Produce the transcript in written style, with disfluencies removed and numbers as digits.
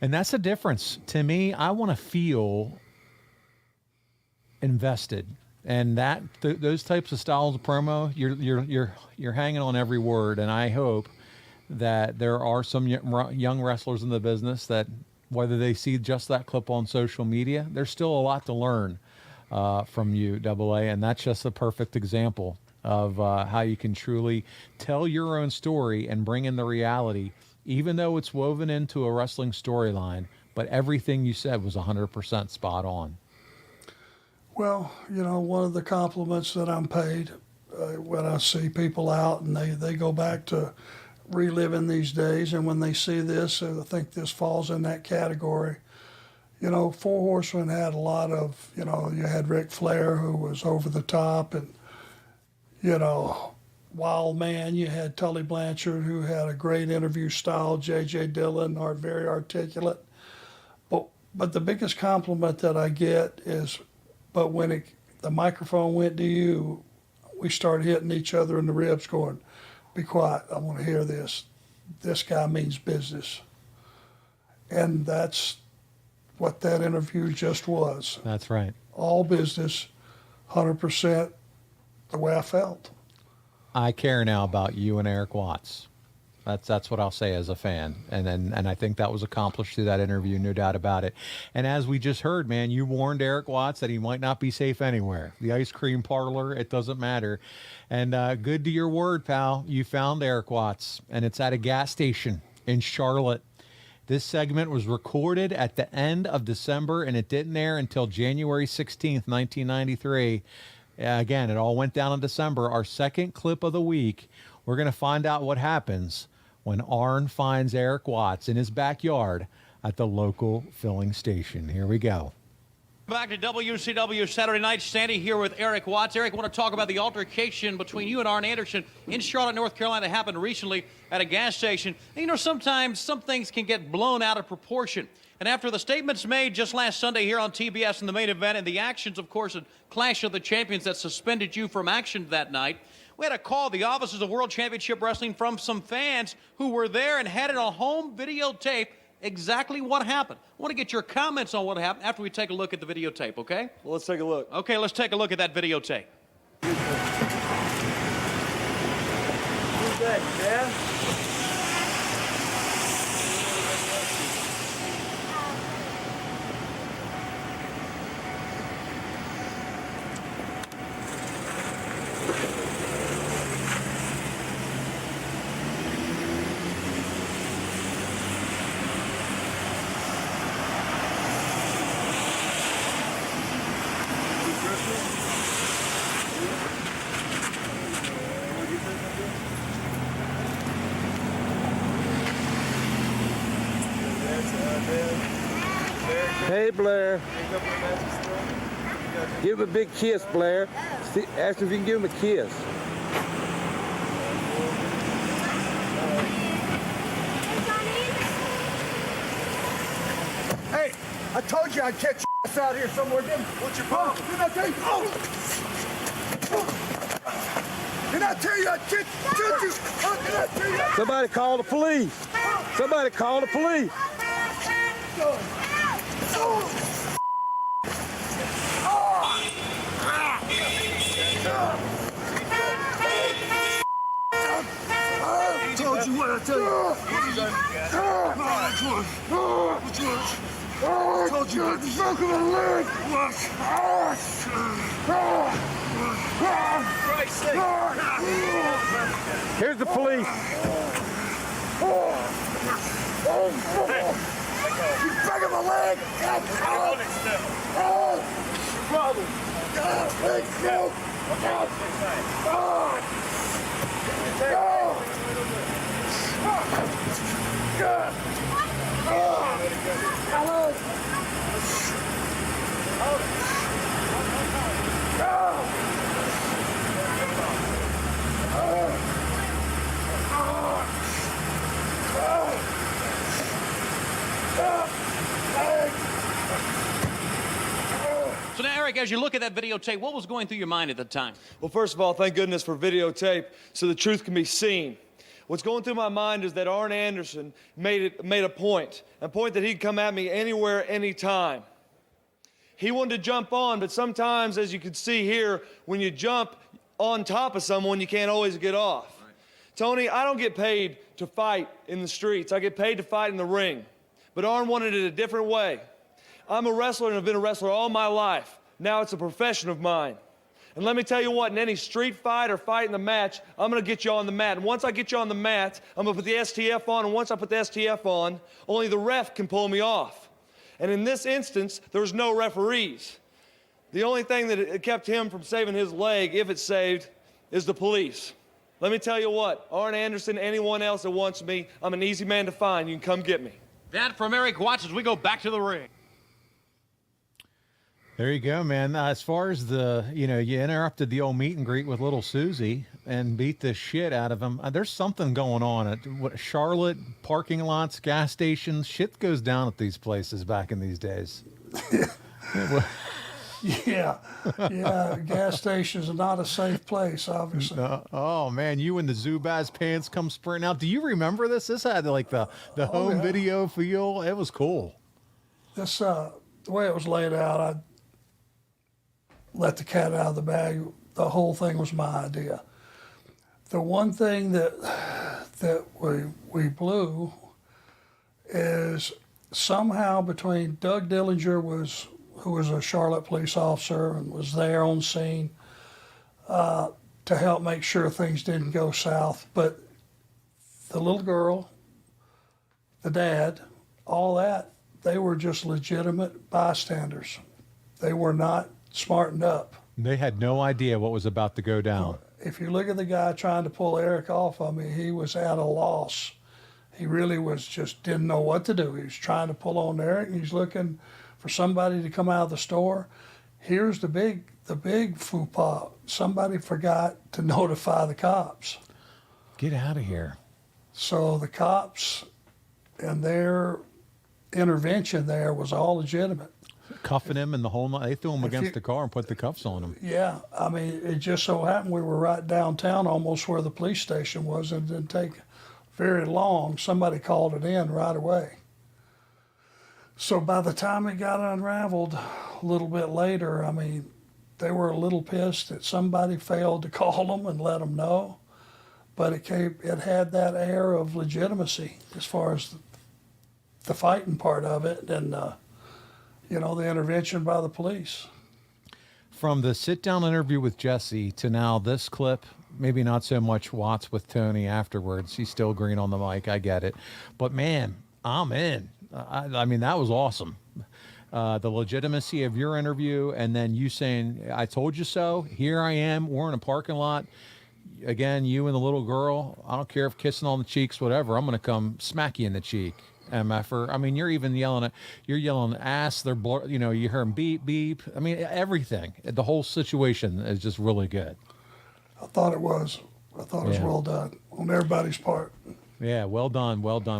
And that's the difference. To me, I want to feel invested. And those types of styles of promo, you're hanging on every word. And I hope that there are some young wrestlers in the business that, whether they see just that clip on social media, there's still a lot to learn from you, Double A. And that's just a perfect example of how you can truly tell your own story and bring in the reality, even though it's woven into a wrestling storyline. But everything you said was 100% spot on. Well, one of the compliments that I'm paid when I see people out and they go back to reliving these days, and when they see this, I think this falls in that category. Four Horsemen had a lot of, you had Ric Flair, who was over the top, and, wild man. You had Tully Blanchard, who had a great interview style. J.J. Dillon, very articulate. But the biggest compliment that I get is, but when the microphone went to you, we started hitting each other in the ribs going, be quiet, I want to hear this. This guy means business. And that's what that interview just was. That's right. All business, 100% the way I felt. I care now about you and Erik Watts. That's what I'll say as a fan. And I think that was accomplished through that interview, no doubt about it. And as we just heard, man, you warned Erik Watts that he might not be safe anywhere. The ice cream parlor, it doesn't matter. And good to your word, pal. You found Erik Watts, and it's at a gas station in Charlotte. This segment was recorded at the end of December, and it didn't air until January 16th, 1993. Again, it all went down in December. Our second clip of the week, we're going to find out what happens when Arn finds Erik Watts in his backyard at the local filling station. Here we go. Back to WCW Saturday Night. Standing here with Erik Watts. Erik, I want to talk about the altercation between you and Arn Anderson in Charlotte, North Carolina, that happened recently at a gas station. And, sometimes some things can get blown out of proportion. And after the statements made just last Sunday here on TBS in the main event, and the actions, of course, at Clash of the Champions that suspended you from action that night, we had a call the offices of World Championship Wrestling from some fans who were there and had it on home videotape exactly what happened. I want to get your comments on what happened after we take a look at the videotape, okay? Well, let's take a look. Okay, let's take a look at that videotape. Who's that, man? Hey, Blair. Give him a big kiss, Blair. See, ask if you can give him a kiss. Hey, I told you I'd catch your ass out here somewhere, didn't I? What's your problem? Didn't I tell you? Didn't I tell you I'd catch you? Didn't I tell you? Somebody call the police. Somebody call the police. I told you what I tell you. I told you about the smoke of my leg. Here's the police. You breaking my leg. Problem. Big smoke. So now, Erik, as you look at that videotape, what was going through your mind at the time? Well, first of all, thank goodness for videotape so the truth can be seen. What's going through my mind is that Arn Anderson made a point that he'd come at me anywhere, anytime. He wanted to jump on, but sometimes, as you can see here, when you jump on top of someone, you can't always get off. Right. Tony, I don't get paid to fight in the streets. I get paid to fight in the ring. But Arn wanted it a different way. I'm a wrestler and have been a wrestler all my life. Now it's a profession of mine. And let me tell you what, in any street fight or fight in the match, I'm going to get you on the mat. And once I get you on the mat, I'm going to put the STF on. And once I put the STF on, only the ref can pull me off. And in this instance, there was no referees. The only thing that kept him from saving his leg, if it's saved, is the police. Let me tell you what, Arn Anderson, anyone else that wants me, I'm an easy man to find. You can come get me. That from Erik Watts as we go back to the ring. There you go, man. As far as you interrupted the old meet and greet with little Susie and beat the shit out of him. There's something going on at Charlotte, parking lots, gas stations. Shit goes down at these places back in these days. Yeah, gas stations are not a safe place, obviously. Oh man, you and the Zubaz pants come sprinting out. Do you remember this? This had like the home video feel. It was cool. This the way it was laid out, I let the cat out of the bag. The whole thing was my idea. The one thing that we blew is somehow between Doug Dillinger who was a Charlotte police officer and was there on scene to help make sure things didn't go south. But the little girl, the dad, all that, they were just legitimate bystanders. They were not smartened up. They had no idea what was about to go down. If you look at the guy trying to pull Erik off of me, he was at a loss. He really didn't know what to do. He was trying to pull on Erik, and he's looking for somebody to come out of the store. Here's the big faux pas. Somebody forgot to notify the cops. Get out of here. So the cops and their intervention there was all legitimate. Cuffing him and the whole night. They threw him against the car and put the cuffs on him. Yeah, I mean, it just so happened we were right downtown, almost where the police station was, and it didn't take very long. Somebody called it in right away. So by the time it got unraveled a little bit later, I mean, they were a little pissed that somebody failed to call them and let them know. But it had that air of legitimacy as far as the fighting part of it, and the intervention by the police. From the sit-down interview with Jesse to now this clip, maybe not so much Watts with Tony afterwards. He's still green on the mic. I get it. But, man, I'm in. I mean, that was awesome. The legitimacy of your interview and then you saying, I told you so. Here I am. We're in a parking lot. Again, you and the little girl. I don't care if kissing on the cheeks, whatever. I'm going to come smack you in the cheek. MFer. I mean, you're even yelling ass. They're, you hear them beep, beep. I mean, everything. The whole situation is just really good. I thought it was well done on everybody's part. Yeah, well done. Well done.